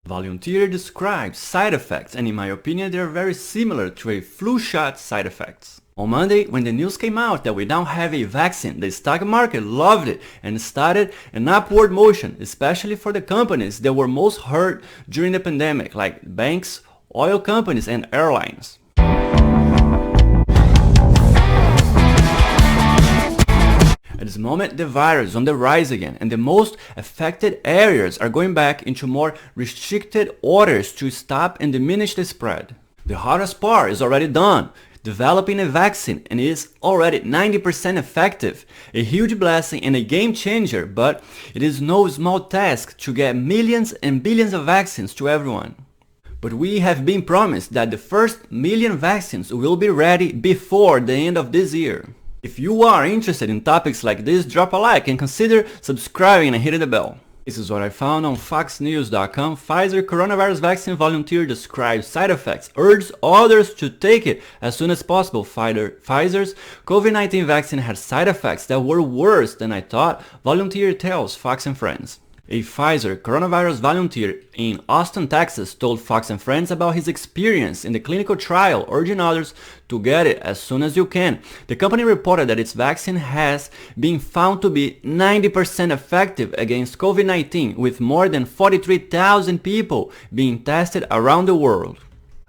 Volunteer describes side effects, and in my opinion, they are very similar to a flu shot side effects. On Monday, when the news came out that we now have a vaccine, the stock market loved it and started an upward motion, especially for the companies that were most hurt during the pandemic, like banks, oil companies, and airlines. At this moment, the virus is on the rise again, and the most affected areas are going back into more restricted orders to stop and diminish the spread. The hardest part is already done, developing a vaccine, and is already 90% effective. A huge blessing and a game changer, but it is no small task to get millions and billions of vaccines to everyone. But we have been promised that the first million vaccines will be ready before the end of this year. If you are interested in topics like this, drop a like and consider subscribing and hitting the bell. This is what I found on foxnews.com. Pfizer coronavirus vaccine volunteer describes side effects, urges others to take it as soon as possible. Pfizer's COVID-19 vaccine had side effects that were worse than I thought, volunteer tells Fox and Friends. A Pfizer coronavirus volunteer in Austin, Texas told Fox and Friends about his experience in the clinical trial, urging others to get it as soon as you can. The company reported that its vaccine has been found to be 90% effective against COVID-19, with more than 43,000 people being tested around the world.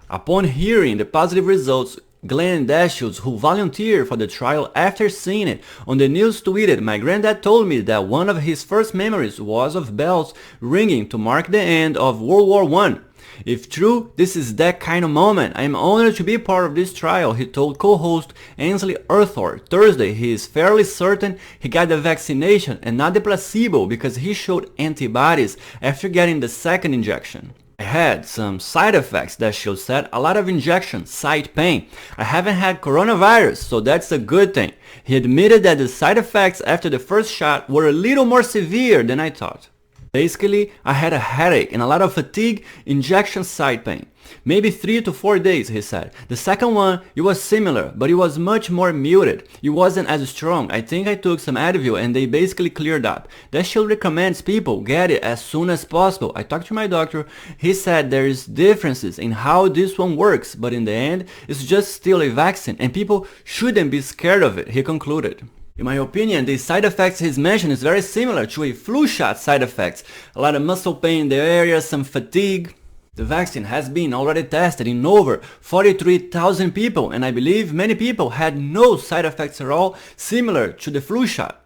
Upon hearing the positive results, Glenn Dashields, who volunteered for the trial after seeing it on the news, tweeted, "My granddad told me that one of his first memories was of bells ringing to mark the end of World War I. If true, this is that kind of moment. I am honored to be part of this trial," he told co-host Ainsley Earthor. Thursday, he is fairly certain he got the vaccination and not the placebo because he showed antibodies after getting the second injection. "I had some side effects," Dashields said, "a lot of injection site pain. I haven't had coronavirus, so that's a good thing." He admitted that the side effects after the first shot were a little more severe than I thought. "Basically, I had a headache and a lot of fatigue, injection site pain. Maybe 3 to 4 days," he said. "The second one, it was similar, but it was much more muted. It wasn't as strong. I think I took some Advil and they basically cleared up." Dashields recommends people get it as soon as possible. "I talked to my doctor. He said there's differences in how this one works, but in the end, it's just still a vaccine and people shouldn't be scared of it," he concluded. In my opinion, the side effects he's mentioned is very similar to a flu shot side effects. A lot of muscle pain in the area, some fatigue. The vaccine has been already tested in over 43,000 people, and I believe many people had no side effects at all, similar to the flu shot.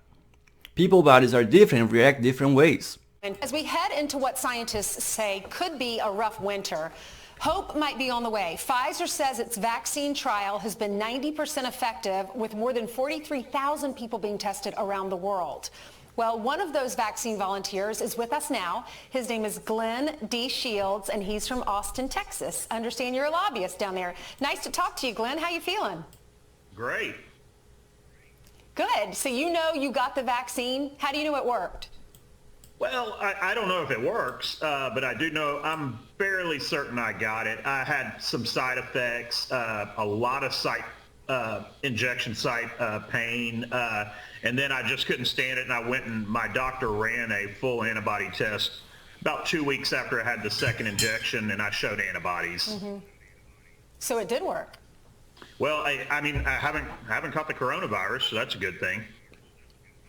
People's bodies are different and react different ways. As we head into what scientists say could be a rough winter, hope might be on the way. Pfizer says its vaccine trial has been 90% effective, with more than 43,000 people being tested around the world. Well, one of those vaccine volunteers is with us now. His name is Glenn D. Shields, and he's from Austin, Texas. I understand you're a lobbyist down there. Nice to talk to you, Glenn. How you feeling? Great. Good. So you know you got the vaccine. How do you know it worked? Well, I don't know if it works, but I do know I'm fairly certain I got it. I had some side effects, a lot of injection site pain, and then I just couldn't stand it, and I went and my doctor ran a full antibody test about 2 weeks after I had the second injection, and I showed antibodies. Mm-hmm. So it did work. Well, I mean, I haven't caught the coronavirus, so that's a good thing.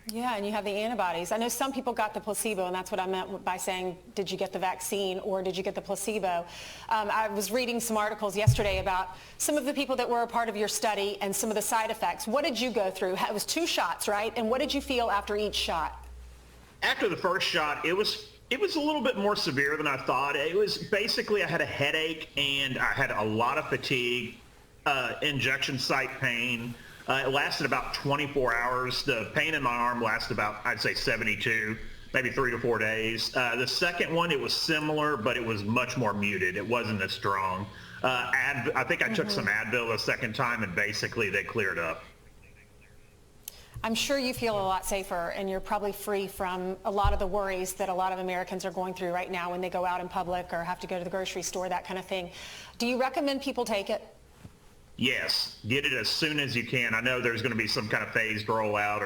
Yeah, and you have the antibodies. I know some people got the placebo, and that's what I meant by saying, did you get the vaccine or did you get the placebo? I was reading some articles yesterday about some of the people that were a part of your study and some of the side effects. What did you go through? It was 2 shots, right? And what did you feel after each shot? After the first shot, it was a little bit more severe than I thought. It was basically I had a headache and I had a lot of fatigue, injection site pain. It lasted about 24 hours. The pain in my arm lasted about, I'd say, 72, maybe 3 to 4 days. The second one, it was similar, but it was much more muted. It wasn't as strong. I think I took some Advil the second time, and basically they cleared up. I'm sure you feel a lot safer, and you're probably free from a lot of the worries that a lot of Americans are going through right now when they go out in public or have to go to the grocery store, that kind of thing. Do you recommend people take it? Yes, get it as soon as you can. I know there's going to be some kind of phased rollout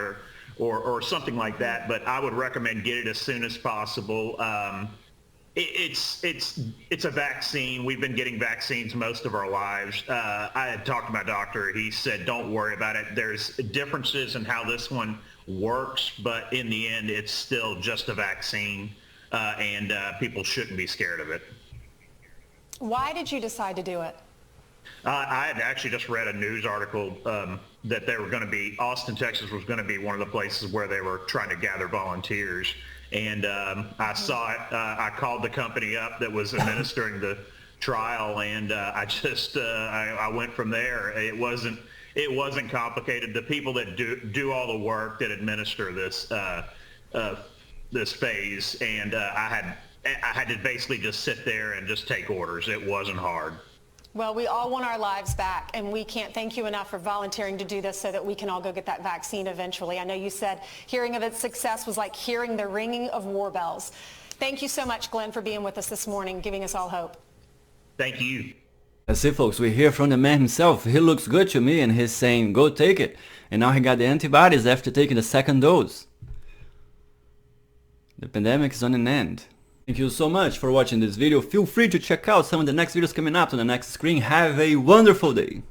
or something like that, but I would recommend get it as soon as possible. It's a vaccine. We've been getting vaccines most of our lives. I had talked to my doctor. He said, don't worry about it. There's differences in how this one works, but in the end, it's still just a vaccine, and people shouldn't be scared of it. Why did you decide to do it? I had actually just read a news article that they were going to be, Austin, Texas was going to be one of the places where they were trying to gather volunteers. And I saw it. I called the company up that was administering the trial, and I went from there. It wasn't complicated. The people that do all the work that administer this this phase, and I had to basically just sit there and just take orders. It wasn't hard. Well, we all want our lives back, and we can't thank you enough for volunteering to do this so that we can all go get that vaccine eventually. I know you said hearing of its success was like hearing the ringing of war bells. Thank you so much, Glenn, for being with us this morning, giving us all hope. Thank you. That's it, folks. We hear from the man himself. He looks good to me, and he's saying, go take it. And now he got the antibodies after taking the second dose. The pandemic is on an end. Thank you so much for watching this video. Feel free to check out some of the next videos coming up on the next screen. Have a wonderful day.